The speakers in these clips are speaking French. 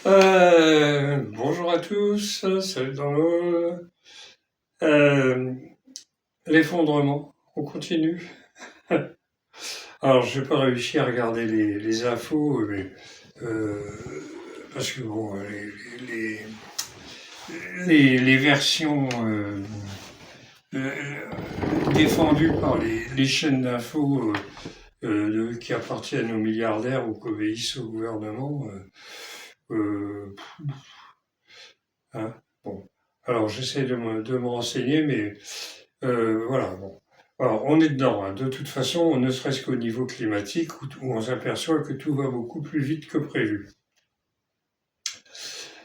Bonjour à tous, salut dans le... Euh, L'effondrement, on continue. Alors, j'ai pas réussi à regarder les infos, mais, euh, parce que bon, les, les versions euh, défendues par les chaînes d'infos qui appartiennent aux milliardaires ou qui obéissent au gouvernement, euh, hein, bon. Alors, j'essaie de me renseigner, mais voilà, bon. Alors, on est dedans, hein. De toute façon, ne serait-ce qu'au niveau climatique, où on s'aperçoit que tout va beaucoup plus vite que prévu.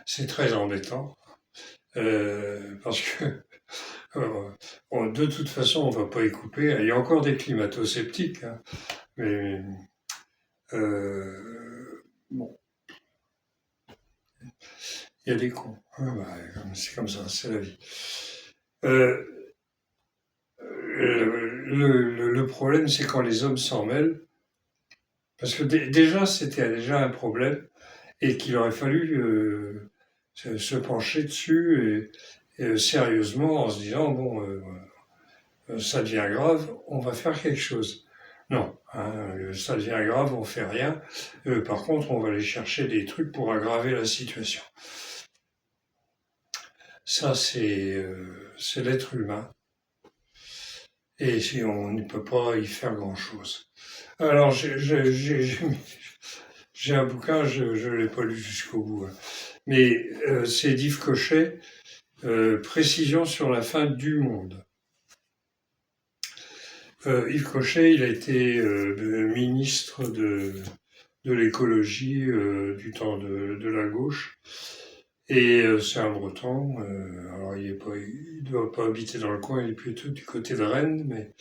C'est très embêtant, parce que de toute façon, on ne va pas y couper. Il y a encore des climato-sceptiques, hein, mais bon, il y a des cons. Ah, bah, c'est comme ça, c'est la vie. Euh, le problème, c'est quand les hommes s'en mêlent, parce que déjà, c'était déjà un problème, et qu'il aurait fallu se pencher dessus et sérieusement en se disant bon, ça devient grave, on va faire quelque chose. Non, hein, ça devient grave, on fait rien. Par contre, on va aller chercher des trucs pour aggraver la situation. Ça, c'est l'être humain. Et si on ne peut pas y faire grand-chose. Alors, j'ai un bouquin, je ne l'ai pas lu jusqu'au bout, hein. Mais c'est d'Yves Cochet, précision sur la fin du monde. Yves Cochet, il a été ministre de l'écologie du temps de la gauche. Et c'est un Breton. Alors, il doit pas habiter dans le coin, il est plutôt du côté de Rennes, mais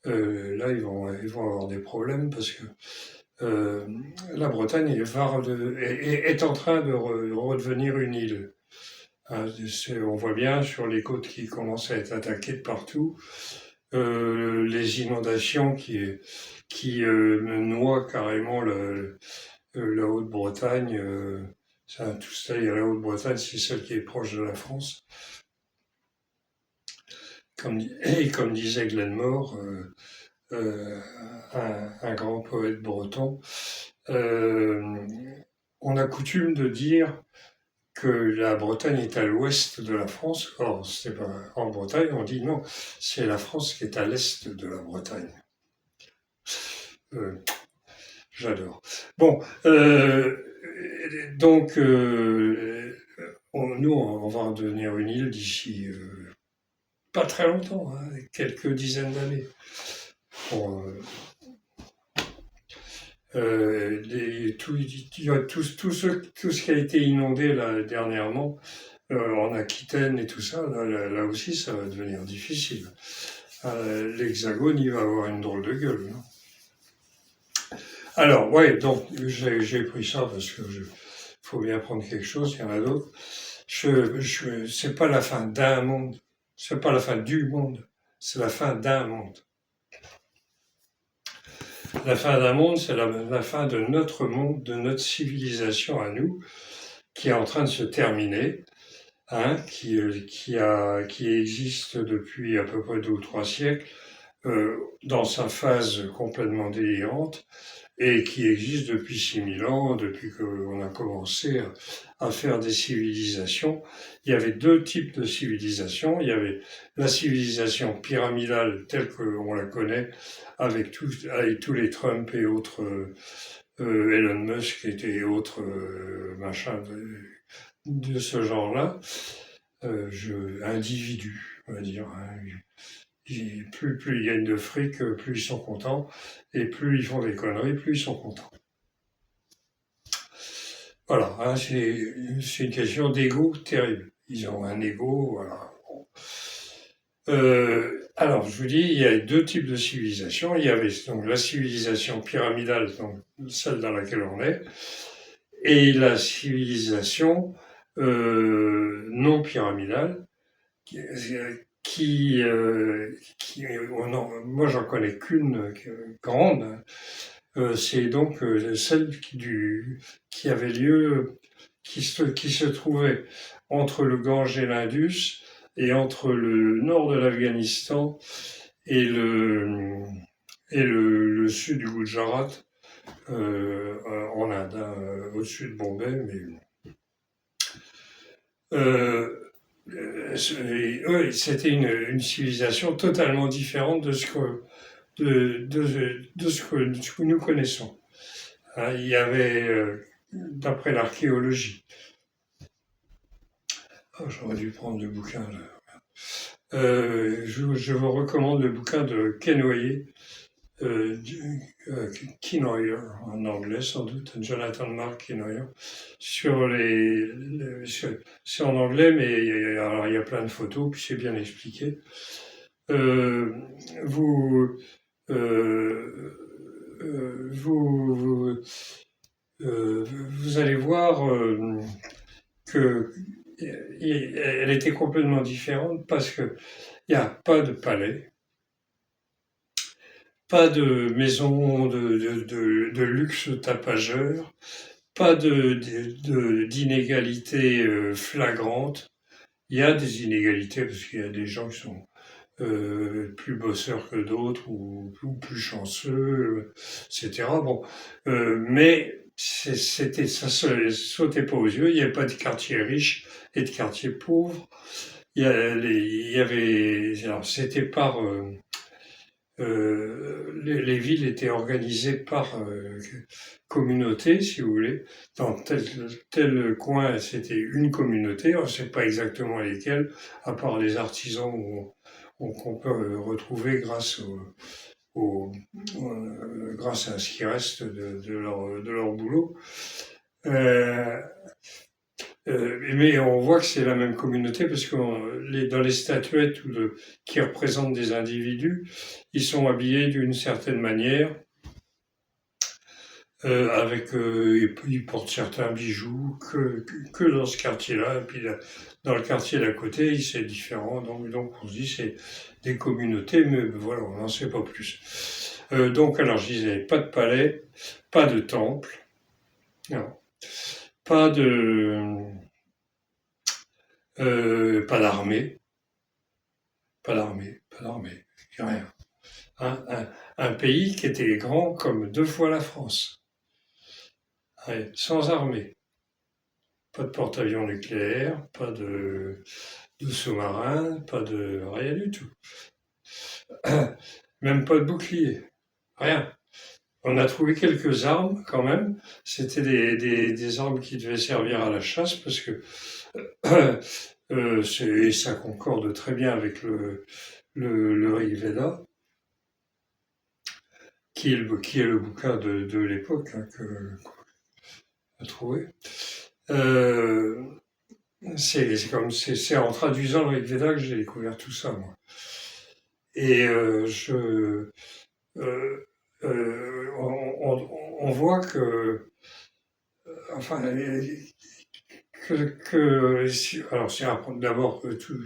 là, ils vont avoir des problèmes parce que la Bretagne est en train de redevenir une île. Hein, on voit bien sur les côtes qui commencent à être attaquées de partout, les inondations qui noient carrément la Haute-Bretagne. Tout ça, il y a la Haute-Bretagne, c'est celle qui est proche de la France. Et comme disait Glenmore, un grand poète breton, euh, on a coutume de dire que la Bretagne est à l'ouest de la France. Or, c'est pas en Bretagne, on dit non, c'est la France qui est à l'est de la Bretagne. Euh, J'adore. Bon, donc, nous, on va en devenir une île d'ici pas très longtemps, hein, quelques dizaines d'années. Bon, tout ce qui a été inondé là, dernièrement, en Aquitaine et tout ça, là aussi, ça va devenir difficile. L'Hexagone, il va avoir une drôle de gueule. Non. Alors, ouais, donc j'ai pris ça parce que faut bien prendre quelque chose, il y en a d'autres. C'est pas la fin d'un monde, c'est pas la fin du monde, c'est la fin d'un monde. La fin d'un monde, c'est la fin de notre monde, de notre civilisation à nous, qui est en train de se terminer, hein, qui existe depuis à peu près 2 ou 3 siècles, dans sa phase complètement délirante, et qui existe depuis 6000 ans, depuis qu'on a commencé à faire des civilisations. Il y avait 2 types de civilisations. Il y avait la civilisation pyramidale telle qu'on la connaît, avec tous les Trump et autres, Elon Musk et autres machins de ce genre-là, individus, on va dire, hein. Plus ils gagnent de fric, plus ils sont contents, et plus ils font des conneries, plus ils sont contents. Voilà, hein, c'est une question d'ego terrible. Ils ont un ego, voilà. Alors, je vous dis, il y a 2 types de civilisation. Il y avait donc la civilisation pyramidale, donc celle dans laquelle on est, et la civilisation non pyramidale, qui, moi j'en connais qu'une grande, c'est donc celle qui avait lieu, qui se trouvait entre le Gange et l'Indus et entre le nord de l'Afghanistan et le sud du Gujarat en Inde, hein, au-dessus de Bombay. Mais c'était une civilisation totalement différente de ce que nous connaissons. Hein, il y avait, d'après l'archéologie, j'aurais dû prendre le bouquin là. Je vous recommande le bouquin de Ken Hoyer, Kenoyer en anglais sans doute, Jonathan Mark Kenoyer, c'est en anglais, mais alors il y a plein de photos, puis c'est bien expliqué. Euh, vous, euh, vous, vous allez voir que elle était complètement différente parce que il n'y a pas de palais, pas de maison de luxe tapageur, pas d'inégalités flagrantes. Il y a des inégalités parce qu'il y a des gens qui sont plus bosseurs que d'autres ou plus chanceux, etc. Bon, mais ça sautait pas aux yeux. Il n'y avait pas de quartier riche et de quartier pauvre. Il y avait, alors c'était par les villes étaient organisées par communauté, si vous voulez. Dans tel coin, c'était une communauté, on ne sait pas exactement lesquelles, à part les artisans qu'on peut retrouver grâce à ce qui reste de leur boulot. Mais on voit que c'est la même communauté parce que dans les statuettes qui représentent des individus, ils sont habillés d'une certaine manière, ils portent certains bijoux que dans ce quartier-là, et puis là, dans le quartier d'à côté, c'est différent, donc on se dit c'est des communautés, mais voilà, on n'en sait pas plus. Donc alors je disais, pas de palais, pas de temple, non, pas de pas d'armée, rien. Un pays qui était grand comme 2 fois la France, ouais, sans armée, pas de porte-avions nucléaire, pas de sous-marin, pas de rien du tout, même pas de bouclier, rien. On a trouvé quelques armes quand même, c'était des armes qui devaient servir à la chasse parce que ça concorde très bien avec le Rig Veda, qui est le bouquin de l'époque hein, qu'on a trouvé. C'est en traduisant le Rig Veda que j'ai découvert tout ça, moi. Et on voit que, enfin, alors c'est d'abord que tout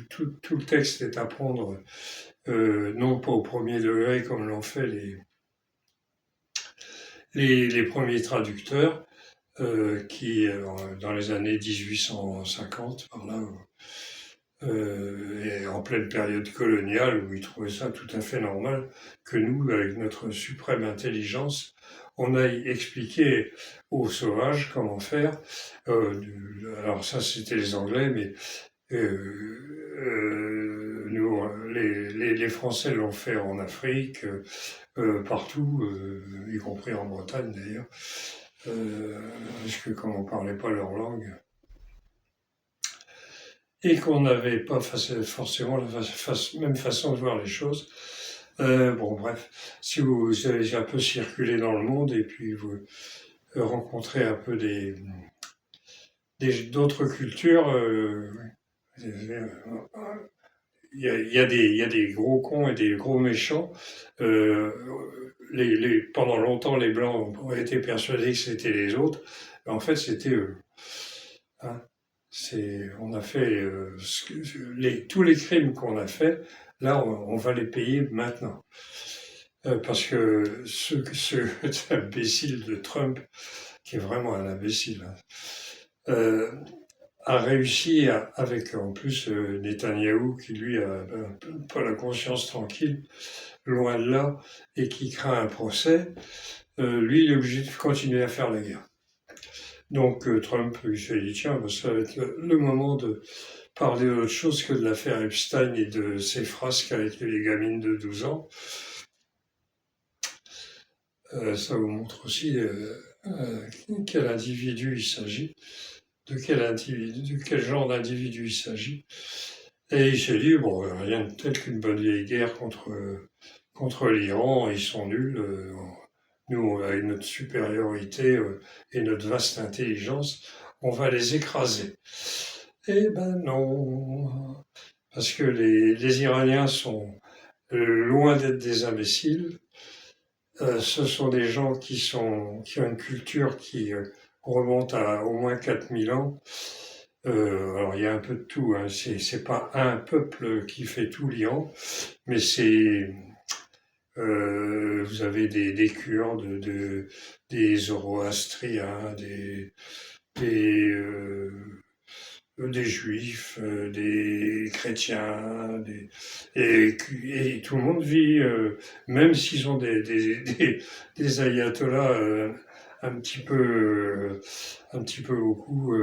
le texte est à prendre non pas au premier degré comme l'ont fait les premiers traducteurs qui, dans les années 1850, par là, et en pleine période coloniale où ils trouvaient ça tout à fait normal que nous, avec notre suprême intelligence, on aille expliquer aux sauvages comment faire. Alors ça, c'était les Anglais, mais nous, les Français l'ont fait en Afrique, partout, y compris en Bretagne d'ailleurs, parce que comme on parlait pas leur langue, et qu'on n'avait pas forcément la même façon de voir les choses. Bon, bref, si vous avez un peu circulé dans le monde et puis vous rencontrez un peu d'autres cultures, il y a des gros cons et des gros méchants. Pendant longtemps, les Blancs ont été persuadés que c'était les autres. Mais en fait, c'était eux. Hein. On a fait tous les crimes qu'on a fait, là, on va les payer maintenant. Parce que cet imbécile de Trump, qui est vraiment un imbécile, hein, euh, a réussi, avec en plus Netanyahou, qui lui a pas la conscience tranquille, loin de là, et qui craint un procès, lui, il est obligé de continuer à faire la guerre. Donc Trump, il s'est dit, tiens, ça va être le moment de parler d'autre chose que de l'affaire Epstein et de ses frasques avec les gamines de 12 ans. Ça vous montre aussi quel individu il s'agit, de quel genre d'individu il s'agit. Et il s'est dit, bon, rien de tel qu'une bonne vieille guerre contre l'Iran, ils sont nuls. Nous, avec notre supériorité et notre vaste intelligence, on va les écraser. Eh ben non, parce que les Iraniens sont loin d'être des imbéciles. Ce sont des gens qui ont une culture qui remonte à au moins 4000 ans. Alors il y a un peu de tout, hein. C'est pas un peuple qui fait tout l'Iran, mais vous avez des Kurdes, des Zoroastriens, des, des Juifs, des chrétiens, et tout le monde vit, même s'ils ont des ayatollahs un petit peu beaucoup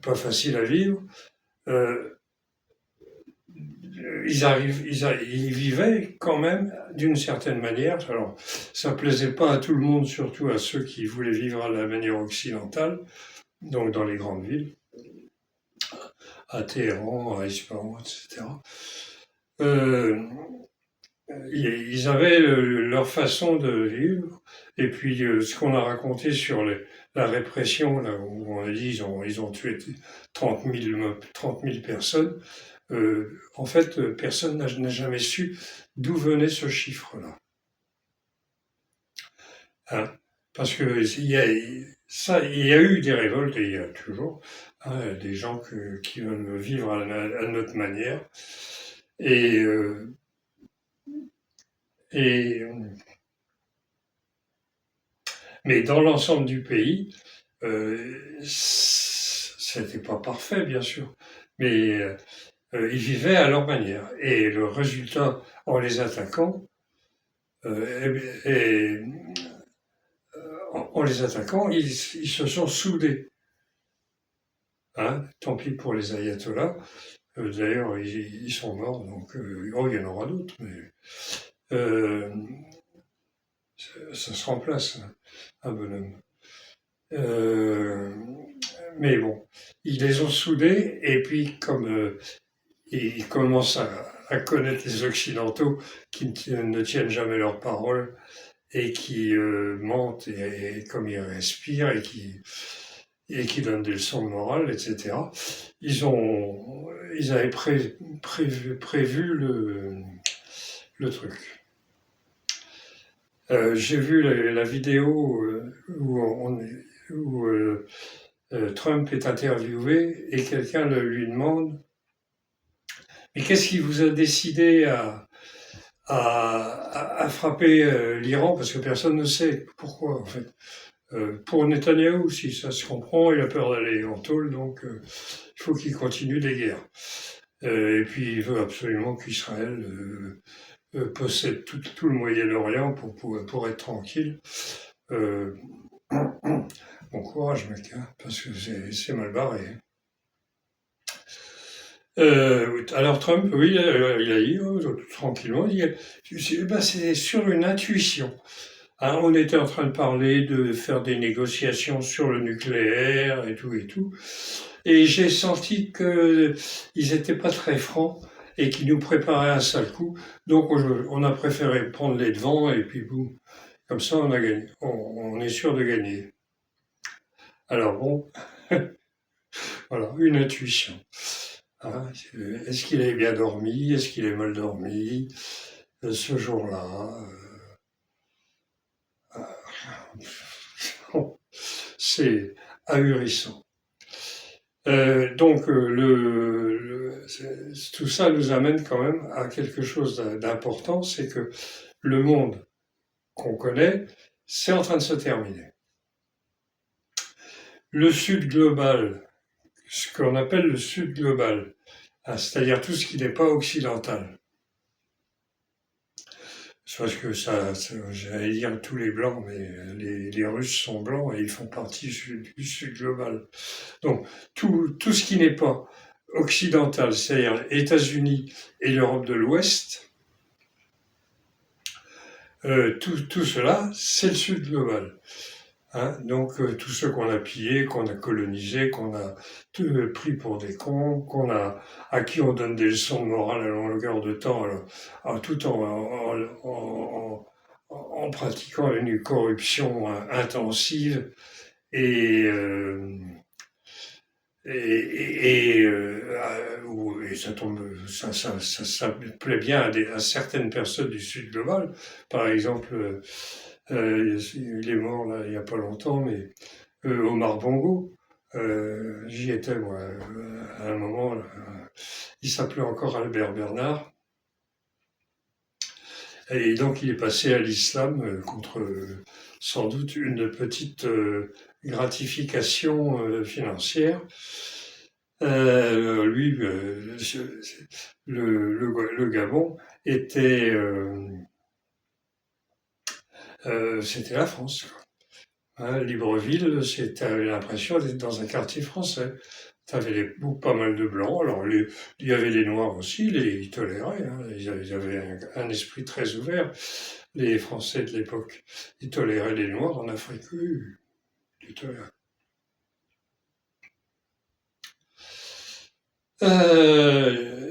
pas faciles à vivre. euh, ils vivaient quand même d'une certaine manière. Alors, ça plaisait pas à tout le monde, surtout à ceux qui voulaient vivre à la manière occidentale, donc dans les grandes villes, à Téhéran, à Ispahan, etc. Euh, ils avaient leur façon de vivre, et puis ce qu'on a raconté sur la répression, là où on a dit ils ont tué 30 000 personnes. En fait, personne n'a jamais su d'où venait ce chiffre-là. Hein. Parce que il y a eu des révoltes, et il y a toujours des gens qui veulent vivre à notre manière. Et, et, mais dans l'ensemble du pays, c'était pas parfait, bien sûr, mais ils vivaient à leur manière. Et le résultat, en les attaquant, et, en les attaquant, ils se sont soudés. Hein, tant pis pour les ayatollahs. D'ailleurs, ils sont morts, donc oh, il y en aura d'autres, mais euh, ça se remplace, hein, un bonhomme. Euh, mais bon, ils les ont soudés, et puis comme ils commencent à connaître les Occidentaux qui ne tiennent jamais leurs paroles et qui mentent et comme ils respirent et qui donnent des leçons de morale, etc. Ils avaient prévu le truc. J'ai vu la vidéo où Trump est interviewé et quelqu'un lui demande mais qu'est-ce qui vous a décidé à frapper l'Iran parce que personne ne sait pourquoi en fait. Pour Netanyahou, si ça se comprend, il a peur d'aller en tôle, donc il faut qu'il continue les guerres. Et puis il veut absolument qu'Israël possède tout le Moyen-Orient pour être tranquille. Bon courage mec, hein, parce que c'est mal barré. Alors Trump, oui, il a dit tranquillement, il dit, ben, c'est sur une intuition. Hein, on était en train de parler de faire des négociations sur le nucléaire et tout et tout. Et j'ai senti qu'ils n'étaient pas très francs et qu'ils nous préparaient un sale coup. Donc on a préféré prendre les devants et puis boum. Comme ça on a gagné. On est sûr de gagner. Alors bon, voilà, une intuition. Hein, est-ce qu'il a bien dormi? Est-ce qu'il a mal dormi ce jour-là? C'est ahurissant. Donc tout ça nous amène quand même à quelque chose d'important, c'est que le monde qu'on connaît, c'est en train de se terminer. le Sud global, ce qu'on appelle le Sud global, hein, c'est-à-dire tout ce qui n'est pas occidental. C'est parce que j'allais dire tous les blancs, mais les Russes sont blancs et ils font partie du Sud global. Donc tout ce qui n'est pas occidental, c'est-à-dire États-Unis et l'Europe de l'Ouest, tout cela, c'est le Sud global. Hein, donc tous ceux qu'on a pillés, qu'on a colonisés, qu'on a pris pour des cons, à qui on donne des leçons de morale à longueur de temps, tout en pratiquant une corruption intensive et, euh, et ça tombe, ça plaît bien à certaines personnes du Sud global. Par exemple, il est mort là il y a pas longtemps, mais Omar Bongo, j'y étais moi à un moment. Là, il s'appelait encore Albert Bernard, et donc il est passé à l'islam contre sans doute une petite gratification financière. Lui, le Gabon était, c'était la France. Hein, Libreville, t'avais l'impression d'être dans un quartier français. T'avais pas mal de blancs. Alors, il y avait les noirs aussi, ils toléraient. Hein, ils avaient un esprit très ouvert. Les Français de l'époque, ils toléraient les noirs en Afrique. Oui, ils toléraient.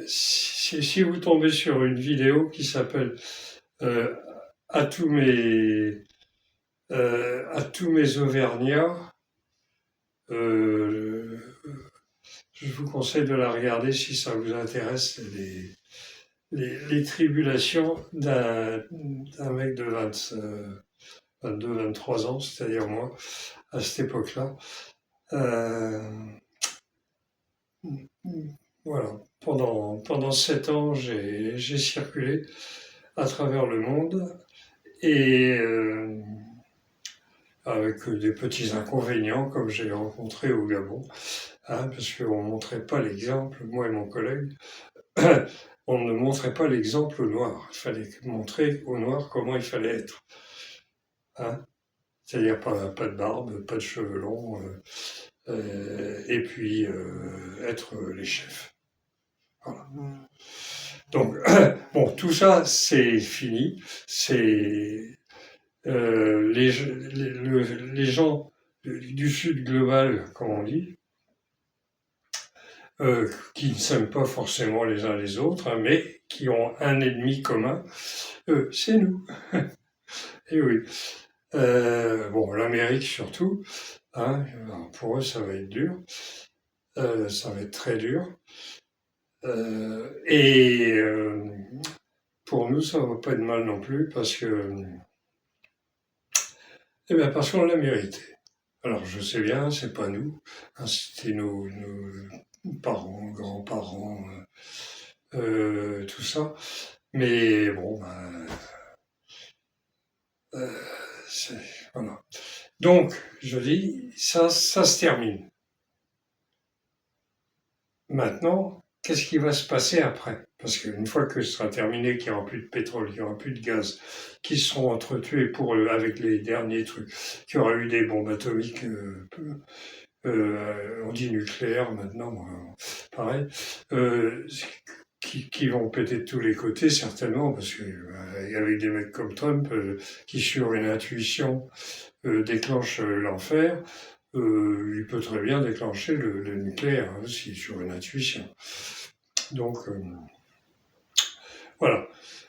Si vous tombez sur une vidéo qui s'appelle euh, à tous mes à tous mes Auvergnats, euh, je vous conseille de la regarder si ça vous intéresse, les tribulations d'un mec de 22-23 ans, c'est-à-dire moi, à cette époque-là. Euh, voilà. Pendant 7 ans, j'ai circulé à travers le monde et avec des petits inconvénients comme j'ai rencontré au Gabon, hein, parce qu'on ne montrait pas l'exemple, moi et mon collègue. On ne montrait pas l'exemple au noir. Il fallait montrer au noir comment il fallait être. Hein, c'est-à-dire pas de barbe, pas de cheveux longs, et puis être les chefs. Voilà. Donc, bon, tout ça, c'est fini. C'est les gens du Sud global, comme on dit, qui ne s'aiment pas forcément les uns les autres, hein, mais qui ont un ennemi commun, c'est nous. Et oui. Bon, l'Amérique surtout, hein, pour eux ça va être dur, ça va être très dur. Et pour nous ça va pas être mal non plus parce qu'on l'a mérité. Alors je sais bien, c'est pas nous, hein, c'était nos parents, grands-parents, tout ça. Mais bon, ben, c'est, voilà. Donc, je dis, ça se termine. Maintenant, qu'est-ce qui va se passer après? Parce qu'une fois que ce sera terminé, qu'il n'y aura plus de pétrole, qu'il n'y aura plus de gaz, qui seront entretués avec les derniers trucs, qu'il y aura eu des bombes atomiques, on dit nucléaires maintenant, pareil, qui vont péter de tous les côtés certainement, parce qu'avec des mecs comme Trump, qui sur une intuition déclenche l'enfer, il peut très bien déclencher le nucléaire aussi sur une intuition. Donc voilà,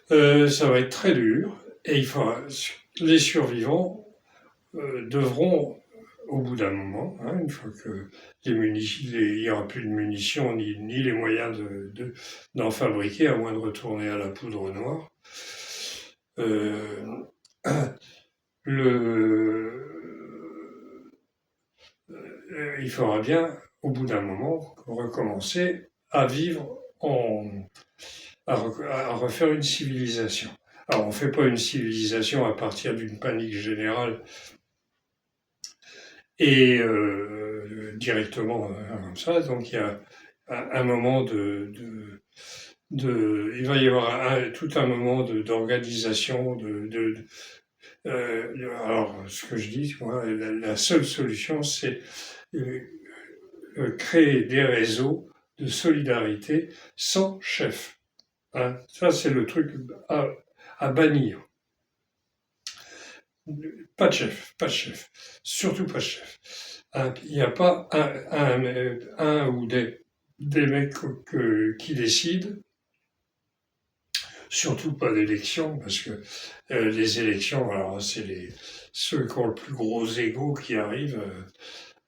ça va être très dur et les survivants devront, au bout d'un moment, hein, une fois que il n'y aura plus de munitions ni les moyens d'en fabriquer, à moins de retourner à la poudre noire, euh, il faudra bien, au bout d'un moment, recommencer à vivre à refaire une civilisation. Alors, on ne fait pas une civilisation à partir d'une panique générale et directement comme ça. Donc il y a un moment il va y avoir tout un moment d'organisation, alors ce que je dis, moi, la seule solution, c'est euh, créer des réseaux de solidarité sans chef. Hein. Ça, c'est le truc à bannir. Pas de chef, pas de chef, surtout pas de chef. Hein. Il n'y a pas un ou des mecs qui décident, surtout pas d'élections, parce que les élections, alors c'est ceux qui ont le plus gros ego qui arrivent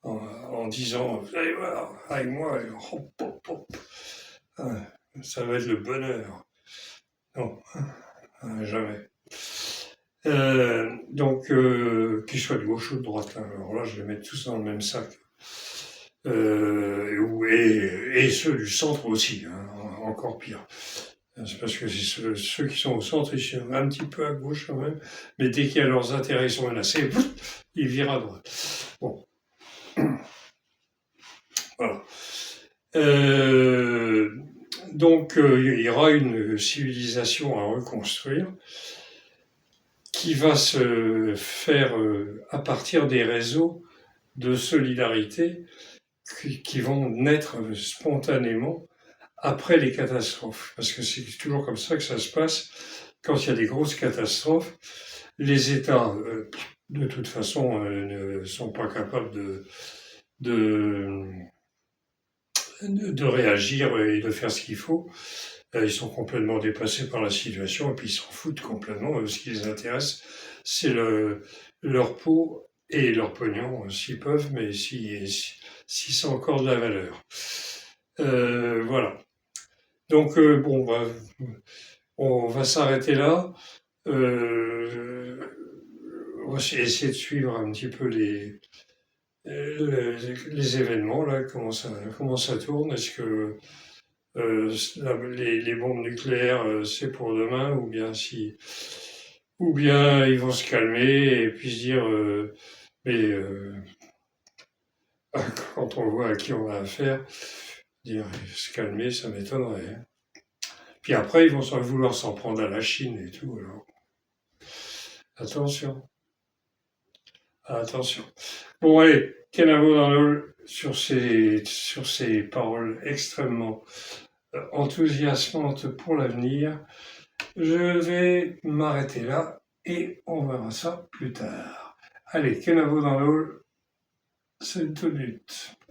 en disant vous allez voir, avec moi, hop, hop, hop. Ah, ça va être le bonheur. Non, jamais. Donc, qu'ils soient de gauche ou de droite, hein. Alors là, je vais mettre tous dans le même sac. Et ceux du centre aussi, hein, encore pire. C'est parce que c'est ceux qui sont au centre, ils sont un petit peu à gauche quand même, mais dès qu'il y a leurs intérêts sont menacés, ils virent à droite. Bon, voilà. Donc, il y aura une civilisation à reconstruire qui va se faire à partir des réseaux de solidarité qui vont naître spontanément après les catastrophes. Parce que c'est toujours comme ça que ça se passe. Quand il y a des grosses catastrophes, les États, de toute façon, ne sont pas capables de, de réagir et de faire ce qu'il faut. Ils sont complètement dépassés par la situation et puis ils s'en foutent complètement. Ce qui les intéresse, c'est leur peau et leur pognon, s'ils peuvent, mais si c'est encore de la valeur. Voilà. Donc, bon, on va s'arrêter là. Euh, on va essayer de suivre un petit peu les événements, là, comment ça tourne. Est-ce que les bombes nucléaires, c'est pour demain, ou bien ils vont se calmer et puis se dire, mais quand on voit à qui on a affaire, dire se calmer, ça m'étonnerait. Hein. Puis après, ils vont vouloir s'en prendre à la Chine et tout. Alors, attention, attention. Bon, allez, Kenavo dans l'eau sur ces paroles extrêmement enthousiasmantes pour l'avenir. Je vais m'arrêter là et on verra ça plus tard. Allez, Kenavo dans l'eau, c'est tout but.